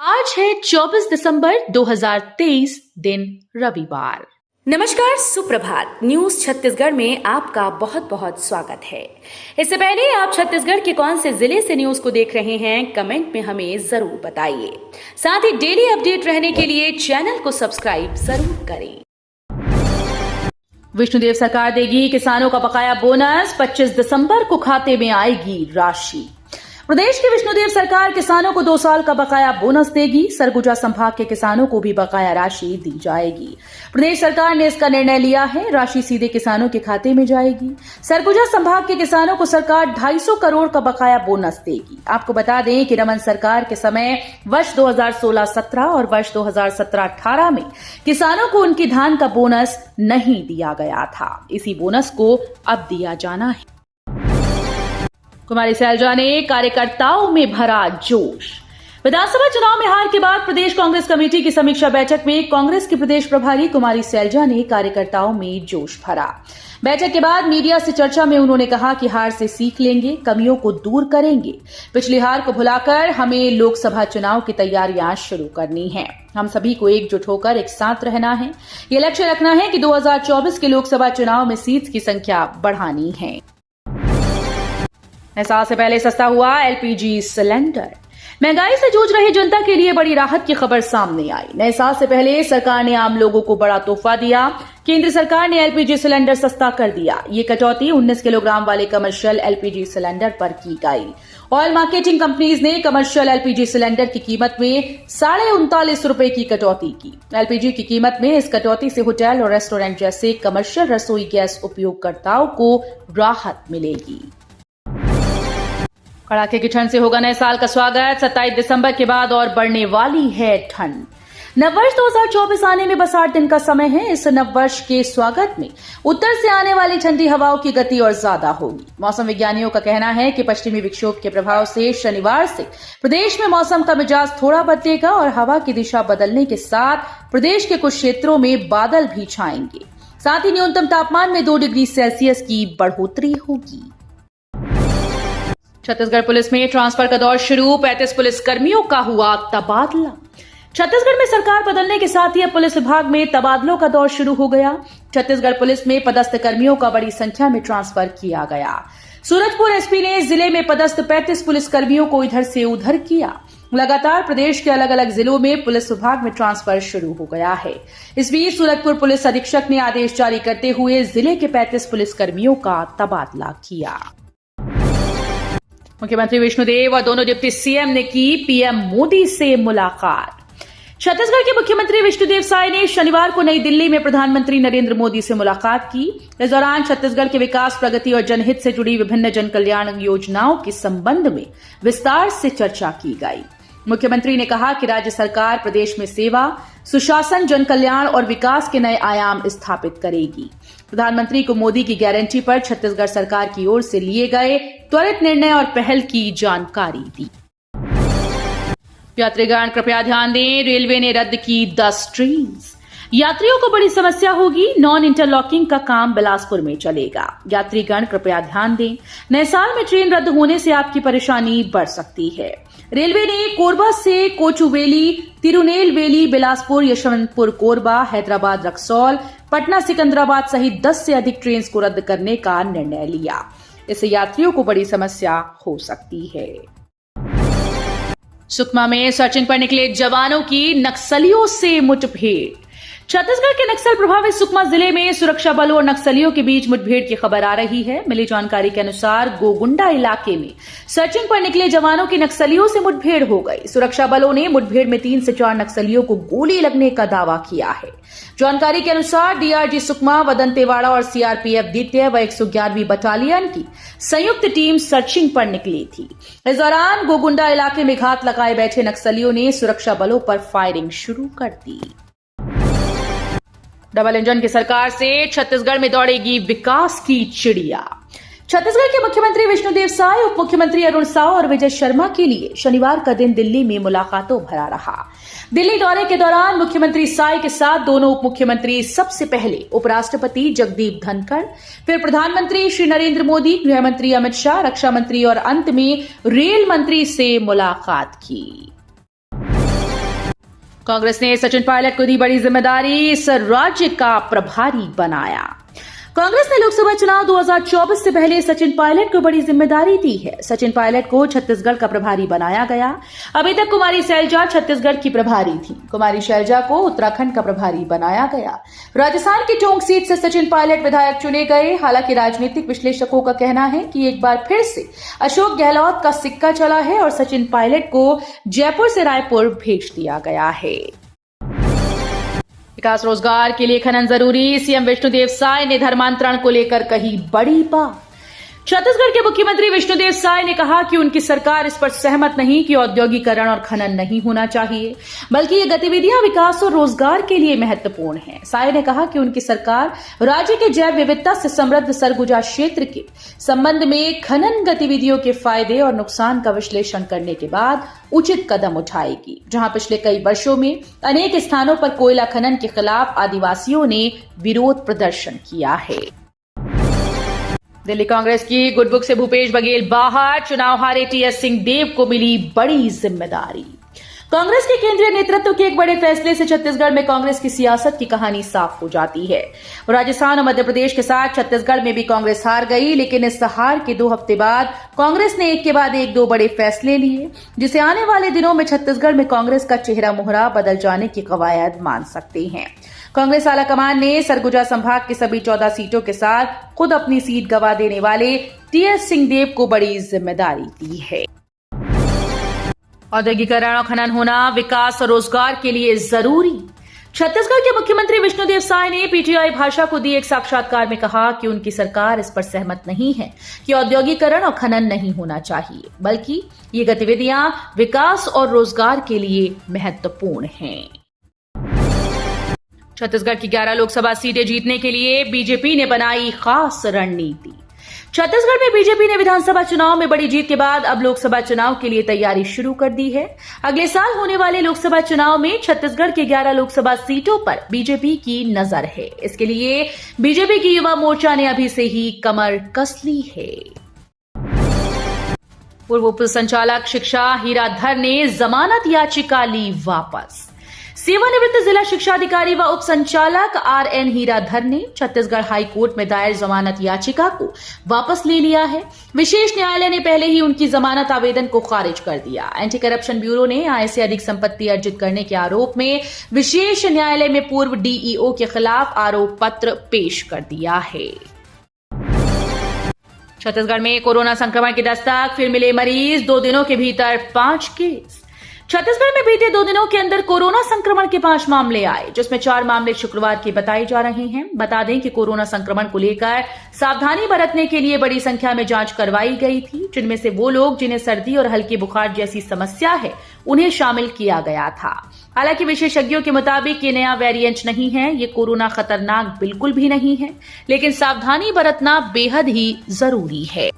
आज है 24 दिसंबर 2023 दिन रविवार। नमस्कार, सुप्रभात। न्यूज छत्तीसगढ़ में आपका बहुत बहुत स्वागत है। इससे पहले आप छत्तीसगढ़ के कौन से जिले से न्यूज को देख रहे हैं, कमेंट में हमें जरूर बताइए। साथ ही डेली अपडेट रहने के लिए चैनल को सब्सक्राइब जरूर करें। विष्णुदेव सरकार देगी किसानों का बकाया बोनस, 25 दिसंबर को खाते में आएगी राशि। प्रदेश की विष्णुदेव सरकार किसानों को 2 साल का बकाया बोनस देगी। सरगुजा संभाग के किसानों को भी बकाया राशि दी जाएगी। प्रदेश सरकार ने इसका निर्णय लिया है। राशि सीधे किसानों के खाते में जाएगी। सरगुजा संभाग के किसानों को सरकार 250 करोड़ का बकाया बोनस देगी। आपको बता दें कि रमन सरकार के समय वर्ष 2016-17 और वर्ष 2017-18 में किसानों को उनकी धान का बोनस नहीं दिया गया था। इसी बोनस को अब दिया जाना है। कुमारी सैलजा ने कार्यकर्ताओं में भरा जोश। विधानसभा चुनाव में हार के बाद प्रदेश कांग्रेस कमेटी की समीक्षा बैठक में कांग्रेस की प्रदेश प्रभारी कुमारी सैलजा ने कार्यकर्ताओं में जोश भरा। बैठक के बाद मीडिया से चर्चा में उन्होंने कहा कि हार से सीख लेंगे, कमियों को दूर करेंगे। पिछली हार को भुलाकर हमें लोकसभा चुनाव की तैयारियां शुरू करनी है। हम सभी को एकजुट होकर एक साथ रहना है। ये लक्ष्य रखना है कि 2024 के लोकसभा चुनाव में सीट्स की संख्या बढ़ानी है। नए साल से पहले सस्ता हुआ एलपीजी सिलेंडर। महंगाई से जूझ रही जनता के लिए बड़ी राहत की खबर सामने आई। नए साल से पहले सरकार ने आम लोगों को बड़ा तोहफा दिया। केंद्र सरकार ने एलपीजी सिलेंडर सस्ता कर दिया। ये कटौती 19 किलोग्राम वाले कमर्शियल एलपीजी सिलेंडर पर की गई। ऑयल मार्केटिंग कंपनीज ने कमर्शियल एलपीजी सिलेंडर की कीमत में 39.5 रुपए की कटौती की। एलपीजी की कीमत में इस कटौती से होटल और रेस्टोरेंट जैसे कमर्शियल रसोई गैस उपयोगकर्ताओं को राहत मिलेगी। कड़ाके की ठंड से होगा नए साल का स्वागत। 27 दिसंबर के बाद और बढ़ने वाली है ठंड। नववर्ष 2024 आने में बस 8 दिन का समय है। इस नववर्ष के स्वागत में उत्तर से आने वाली ठंडी हवाओं की गति और ज्यादा होगी। मौसम विज्ञानियों का कहना है कि पश्चिमी विक्षोभ के प्रभाव से शनिवार से प्रदेश में मौसम का मिजाज थोड़ा बदलेगा और हवा की दिशा बदलने के साथ प्रदेश के कुछ क्षेत्रों में बादल भी छाएंगे। साथ ही न्यूनतम तापमान में 2 डिग्री सेल्सियस की बढ़ोतरी होगी। छत्तीसगढ़ पुलिस में ट्रांसफर का दौर शुरू। 35 पुलिस कर्मियों का हुआ तबादला। छत्तीसगढ़ में सरकार बदलने के साथ ही अब पुलिस विभाग में तबादलों का दौर शुरू हो गया। छत्तीसगढ़ पुलिस में पदस्थ कर्मियों का बड़ी संख्या में ट्रांसफर किया गया। सूरजपुर एसपी ने जिले में पदस्थ 35 पुलिस कर्मियों को इधर से उधर किया। लगातार प्रदेश के अलग अलग जिलों में पुलिस विभाग में ट्रांसफर शुरू हो गया है। इस बीच सूरजपुर पुलिस अधीक्षक ने आदेश जारी करते हुए जिले के 35 पुलिस कर्मियों का तबादला किया। मुख्यमंत्री विष्णुदेव और दोनों डिप्टी सीएम ने की पीएम मोदी से मुलाकात। छत्तीसगढ़ के मुख्यमंत्री विष्णुदेव साय ने शनिवार को नई दिल्ली में प्रधानमंत्री नरेंद्र मोदी से मुलाकात की। इस दौरान छत्तीसगढ़ के विकास, प्रगति और जनहित से जुड़ी विभिन्न जन कल्याण योजनाओं के संबंध में विस्तार से चर्चा की गई। मुख्यमंत्री ने कहा कि राज्य सरकार प्रदेश में सेवा, सुशासन, जन कल्याण और विकास के नए आयाम स्थापित करेगी। प्रधानमंत्री को मोदी की गारंटी पर छत्तीसगढ़ सरकार की ओर से लिए गए त्वरित निर्णय और पहल की जानकारी दी। यात्रीगण कृपया ध्यान दें, रेलवे ने रद्द की 10 ट्रेन। यात्रियों को बड़ी समस्या होगी। नॉन इंटरलॉकिंग का काम बिलासपुर में चलेगा। यात्रीगण कृपया ध्यान दें, नए साल में ट्रेन रद्द होने से आपकी परेशानी बढ़ सकती है। रेलवे ने कोरबा से कोचुवेली, तिरुनेलवेली, बिलासपुर, यशवंतपुर कोरबा, हैदराबाद रक्सौल, पटना सिकंदराबाद सहित 10 से अधिक ट्रेन को रद्द करने का निर्णय लिया। इससे यात्रियों को बड़ी समस्या हो सकती है। सुकमा में सर्चिंग पर निकले जवानों की नक्सलियों से मुठभेड़। छत्तीसगढ़ के नक्सल प्रभावित सुकमा जिले में सुरक्षा बलों और नक्सलियों के बीच मुठभेड़ की खबर आ रही है। मिली जानकारी के अनुसार गोगुंडा इलाके में सर्चिंग पर निकले जवानों की नक्सलियों से मुठभेड़ हो गई। सुरक्षा बलों ने मुठभेड़ में 3 से 4 नक्सलियों को गोली लगने का दावा किया है। जानकारी के अनुसार डीआरजी सुकमा, वदंतेवाड़ा और सीआरपीएफ द्वितीय व 111वीं बटालियन की संयुक्त टीम सर्चिंग पर निकली थी। इस दौरान गोगुंडा इलाके में घात लगाए बैठे नक्सलियों ने सुरक्षा बलों पर फायरिंग शुरू कर दी। डबल इंजन की सरकार से छत्तीसगढ़ में दौड़ेगी विकास की चिड़िया। छत्तीसगढ़ के मुख्यमंत्री विष्णुदेव साय, उप मुख्यमंत्री अरुण साव और विजय शर्मा के लिए शनिवार का दिन दिल्ली में मुलाकातों भरा रहा। दिल्ली दौरे के दौरान मुख्यमंत्री साय के साथ दोनों उप मुख्यमंत्री सबसे पहले उपराष्ट्रपति जगदीप धनखड़, फिर प्रधानमंत्री श्री नरेंद्र मोदी, गृह मंत्री अमित शाह, रक्षा मंत्री और अंत में रेल मंत्री से मुलाकात की। कांग्रेस ने सचिन पायलट को दी बड़ी जिम्मेदारी, इस राज्य का प्रभारी बनाया। कांग्रेस ने लोकसभा चुनाव 2024 से पहले सचिन पायलट को बड़ी जिम्मेदारी दी है। सचिन पायलट को छत्तीसगढ़ का प्रभारी बनाया गया। अभी तक कुमारी शैलजा छत्तीसगढ़ की प्रभारी थी। कुमारी शैलजा को उत्तराखंड का प्रभारी बनाया गया। राजस्थान की टोंक सीट से सचिन पायलट विधायक चुने गए। हालांकि राजनीतिक विश्लेषकों का कहना है कि एक बार फिर से अशोक गहलोत का सिक्का चला है और सचिन पायलट को जयपुर से रायपुर भेज दिया गया है। विकास रोजगार के लिए खनन जरूरी, सीएम विष्णुदेव साय ने धर्मांतरण को लेकर कही बड़ी बात। छत्तीसगढ़ के मुख्यमंत्री विष्णुदेव साय ने कहा कि उनकी सरकार इस पर सहमत नहीं कि औद्योगिकरण और खनन नहीं होना चाहिए, बल्कि ये गतिविधियां विकास और रोजगार के लिए महत्वपूर्ण हैं। साय ने कहा कि उनकी सरकार राज्य के जैव विविधता से समृद्ध सरगुजा क्षेत्र के संबंध में खनन गतिविधियों के फायदे और नुकसान का विश्लेषण करने के बाद उचित कदम उठाएगी। जहां पिछले कई वर्षों में अनेक स्थानों पर कोयला खनन के खिलाफ आदिवासियों ने विरोध प्रदर्शन किया है। दिल्ली कांग्रेस की गुडबुक से भूपेश बघेल बाहर, चुनाव हारे टीएस सिंहदेव को मिली बड़ी जिम्मेदारी। कांग्रेस के केंद्रीय नेतृत्व के एक बड़े फैसले से छत्तीसगढ़ में कांग्रेस की सियासत की कहानी साफ हो जाती है। राजस्थान और मध्य प्रदेश के साथ छत्तीसगढ़ में भी कांग्रेस हार गई, लेकिन इस हार के 2 हफ्ते बाद कांग्रेस ने एक के बाद एक 2 बड़े फैसले लिए, जिसे आने वाले दिनों में छत्तीसगढ़ में कांग्रेस का चेहरा मोहरा बदल जाने की कवायद मान सकते हैं। कांग्रेस आलाकमान ने सरगुजा संभाग की सभी 14 सीटों के साथ खुद अपनी सीट गंवा देने वाले टीएस सिंहदेव को बड़ी जिम्मेदारी दी है। औद्योगिकरण और खनन होना विकास और रोजगार के लिए जरूरी। छत्तीसगढ़ के मुख्यमंत्री विष्णुदेव साय ने पीटीआई भाषा को दिए एक साक्षात्कार में कहा कि उनकी सरकार इस पर सहमत नहीं है कि औद्योगिकरण और खनन नहीं होना चाहिए, बल्कि ये गतिविधियां विकास और रोजगार के लिए महत्वपूर्ण हैं। छत्तीसगढ़ की 11 लोकसभा सीटें जीतने के लिए बीजेपी ने बनाई खास रणनीति। छत्तीसगढ़ में बीजेपी ने विधानसभा चुनाव में बड़ी जीत के बाद अब लोकसभा चुनाव के लिए तैयारी शुरू कर दी है। अगले साल होने वाले लोकसभा चुनाव में छत्तीसगढ़ के 11 लोकसभा सीटों पर बीजेपी की नजर है। इसके लिए बीजेपी की युवा मोर्चा ने अभी से ही कमर कस ली है। पूर्व उप संचालक शिक्षा हीराधर ने जमानत याचिका ली वापस। सेवानिवृत्त जिला शिक्षा अधिकारी व उप संचालक आरएन हीराधर ने छत्तीसगढ़ हाई कोर्ट में दायर जमानत याचिका को वापस ले लिया है। विशेष न्यायालय ने पहले ही उनकी जमानत आवेदन को खारिज कर दिया। एंटी करप्शन ब्यूरो ने आय से अधिक संपत्ति अर्जित करने के आरोप में विशेष न्यायालय में पूर्व डीईओ के खिलाफ आरोप पत्र पेश कर दिया है। छत्तीसगढ़ में कोरोना संक्रमण की दस्तक, फिर मिले मरीज, 2 दिनों के भीतर 5 केस। छत्तीसगढ़ में बीते 2 दिनों के अंदर कोरोना संक्रमण के 5 मामले आए, जिसमें 4 मामले शुक्रवार के बताए जा रहे हैं। बता दें कि कोरोना संक्रमण को लेकर सावधानी बरतने के लिए बड़ी संख्या में जांच करवाई गई थी, जिनमें से वो लोग जिन्हें सर्दी और हल्के बुखार जैसी समस्या है उन्हें शामिल किया गया था। हालांकि विशेषज्ञों के मुताबिक ये नया वेरिएंट नहीं है, ये कोरोना खतरनाक बिल्कुल भी नहीं है, लेकिन सावधानी बरतना बेहद ही जरूरी है।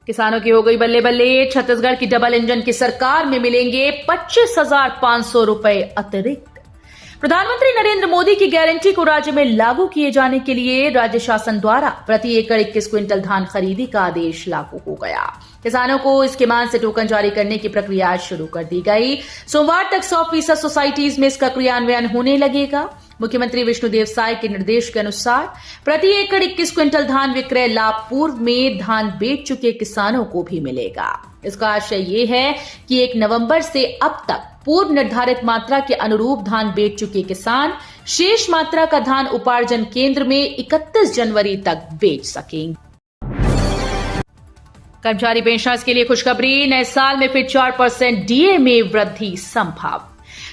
किसानों की हो गई बल्ले बल्ले। छत्तीसगढ़ की डबल इंजन की सरकार में मिलेंगे 25,500 रुपए अतिरिक्त। प्रधानमंत्री नरेंद्र मोदी की गारंटी को राज्य में लागू किए जाने के लिए राज्य शासन द्वारा प्रति एकड़ 21 क्विंटल धान खरीदी का आदेश लागू हो गया। किसानों को इसके मान से टोकन जारी करने की प्रक्रिया शुरू कर दी गई। सोमवार तक 100% सोसाइटीज में इसका क्रियान्वयन होने लगेगा। मुख्यमंत्री विष्णुदेव साय के निर्देश के अनुसार प्रति एकड़ 21 क्विंटल धान विक्रय लाभ पूर्व में धान बेच चुके किसानों को भी मिलेगा। इसका आशय ये है कि 1 नवंबर से अब तक पूर्व निर्धारित मात्रा के अनुरूप धान बेच चुके किसान शेष मात्रा का धान उपार्जन केंद्र में 31 जनवरी तक बेच सकेंगे। कर्मचारी पेंशनर्स के लिए खुशखबरी, नए साल में फिर 4% डीए में वृद्धि संभव।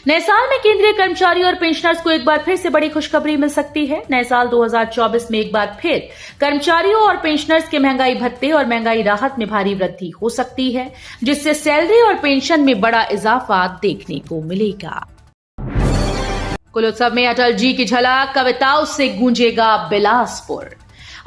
नए साल में केंद्रीय कर्मचारी और पेंशनर्स को एक बार फिर से बड़ी खुशखबरी मिल सकती है। नए साल 2024 में एक बार फिर कर्मचारियों और पेंशनर्स के महंगाई भत्ते और महंगाई राहत में भारी वृद्धि हो सकती है, जिससे सैलरी और पेंशन में बड़ा इजाफा देखने को मिलेगा। कुल उत्सव में अटल जी की झलक, कविताओं से गूंजेगा बिलासपुर।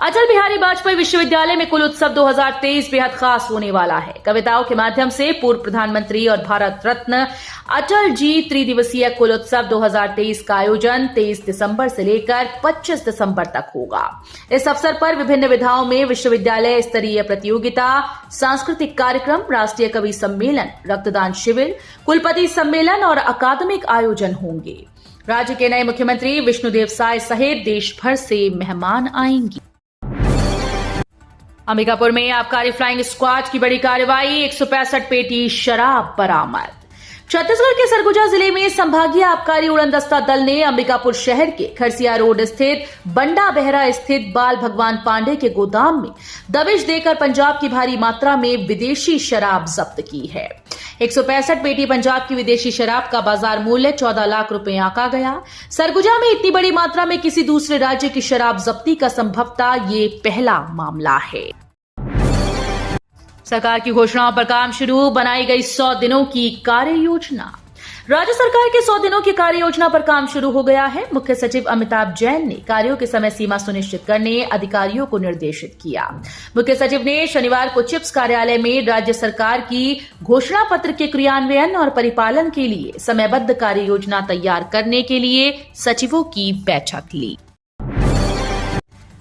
अटल बिहारी वाजपेयी विश्वविद्यालय में कुल उत्सव 2023 बेहद खास होने वाला है। कविताओं के माध्यम से पूर्व प्रधानमंत्री और भारत रत्न अटल जी त्रिदिवसीय कुल उत्सव 2023 का आयोजन 23 दिसंबर से लेकर 25 दिसंबर तक होगा। इस अवसर पर विभिन्न विधाओं में विश्वविद्यालय स्तरीय प्रतियोगिता, सांस्कृतिक कार्यक्रम, राष्ट्रीय कवि सम्मेलन, रक्तदान शिविर, कुलपति सम्मेलन और अकादमिक आयोजन होंगे। राज्य के नए मुख्यमंत्री विष्णुदेव साय सहित देश भर से मेहमान आएंगे। अंबिकापुर में आबकारी फ्लाइंग स्क्वाड की बड़ी कार्रवाई, 165 पेटी शराब बरामद। छत्तीसगढ़ के सरगुजा जिले में संभागीय आबकारी उड़नदस्ता दल ने अंबिकापुर शहर के खरसिया रोड स्थित बंडा बेहरा स्थित बाल भगवान पांडे के गोदाम में दबिश देकर पंजाब की भारी मात्रा में विदेशी शराब जब्त की है। 165 पेटी पंजाब की विदेशी शराब का बाजार मूल्य 14 लाख रुपए आंका गया। सरगुजा में इतनी बड़ी मात्रा में किसी दूसरे राज्य की शराब जब्ती का संभवतः ये पहला मामला है। सरकार की घोषणाओं पर काम शुरू, बनाई गई 100 दिनों की कार्य योजना। राज्य सरकार के 100 दिनों की कार्य योजना पर काम शुरू हो गया है। मुख्य सचिव अमिताभ जैन ने कार्यों की समय सीमा सुनिश्चित करने अधिकारियों को निर्देशित किया। मुख्य सचिव ने शनिवार को चिप्स कार्यालय में राज्य सरकार की घोषणा पत्र के क्रियान्वयन और परिपालन के लिए समयबद्ध कार्य योजना तैयार करने के लिए सचिवों की बैठक ली।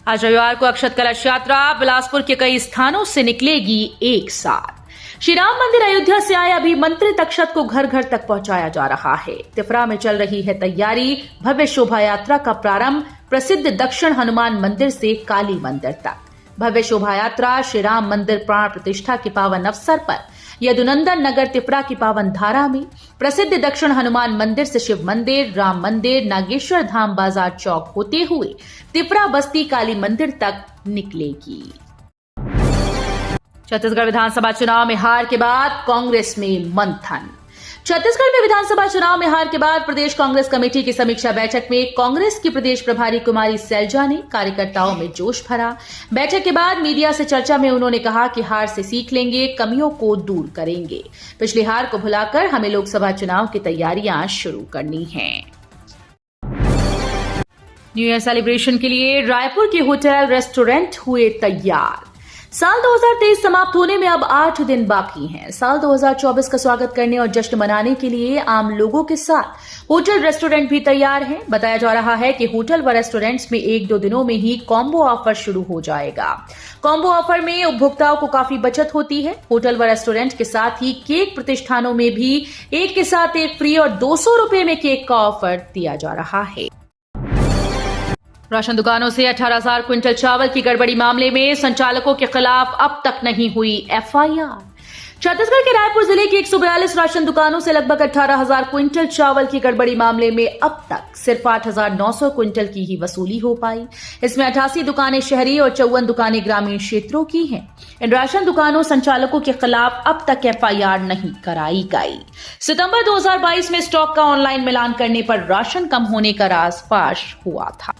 आज रविवार को अक्षत कलश यात्रा बिलासपुर के कई स्थानों से निकलेगी एक साथ। श्री राम मंदिर अयोध्या से आए अभिमंत्रित अक्षत को घर घर तक पहुंचाया जा रहा है। तिफरा में चल रही है तैयारी। भव्य शोभा यात्रा का प्रारंभ प्रसिद्ध दक्षिण हनुमान मंदिर से काली मंदिर तक। भव्य शोभा यात्रा श्री राम मंदिर प्राण प्रतिष्ठा के पावन अवसर पर यदुनंदन नगर तिफरा की पावन धारा में प्रसिद्ध दक्षिण हनुमान मंदिर से शिव मंदिर, राम मंदिर, नागेश्वर धाम बाजार चौक होते हुए तिफरा बस्ती काली मंदिर तक निकलेगी। छत्तीसगढ़ विधानसभा चुनाव में हार के बाद कांग्रेस में मंथन। छत्तीसगढ़ में विधानसभा चुनाव में हार के बाद प्रदेश कांग्रेस कमेटी की समीक्षा बैठक में कांग्रेस की प्रदेश प्रभारी कुमारी सैलजा ने कार्यकर्ताओं में जोश भरा। बैठक के बाद मीडिया से चर्चा में उन्होंने कहा कि हार से सीख लेंगे, कमियों को दूर करेंगे। पिछली हार को भुलाकर हमें लोकसभा चुनाव की तैयारियां शुरू करनी हैं। न्यू ईयर सेलिब्रेशन के लिए रायपुर के होटल रेस्टोरेंट हुए तैयार। साल 2023 समाप्त होने में अब 8 दिन बाकी हैं। साल 2024 का स्वागत करने और जश्न मनाने के लिए आम लोगों के साथ होटल रेस्टोरेंट भी तैयार हैं। बताया जा रहा है कि होटल व रेस्टोरेंट्स में 1-2 दिनों में ही कॉम्बो ऑफर शुरू हो जाएगा। कॉम्बो ऑफर में उपभोक्ताओं को काफी बचत होती है। होटल व रेस्टोरेंट के साथ ही केक प्रतिष्ठानों में भी एक के साथ एक फ्री और 200 रुपए में केक का ऑफर दिया जा रहा है। राशन दुकानों से 18,000 क्विंटल चावल की गड़बड़ी मामले में संचालकों के खिलाफ अब तक नहीं हुई एफआईआर। छत्तीसगढ़ के रायपुर जिले की 142 राशन दुकानों से लगभग 18,000 क्विंटल चावल की गड़बड़ी मामले में अब तक सिर्फ 8,900 क्विंटल की ही वसूली हो पाई। इसमें 88 दुकानें शहरी और 54 दुकानें ग्रामीण क्षेत्रों की हैं। इन राशन दुकानों संचालकों के खिलाफ अब तक एफआईआर नहीं कराई गई। सितंबर 2022 में स्टॉक का ऑनलाइन मिलान करने पर राशन कम होने का राज फाश हुआ था।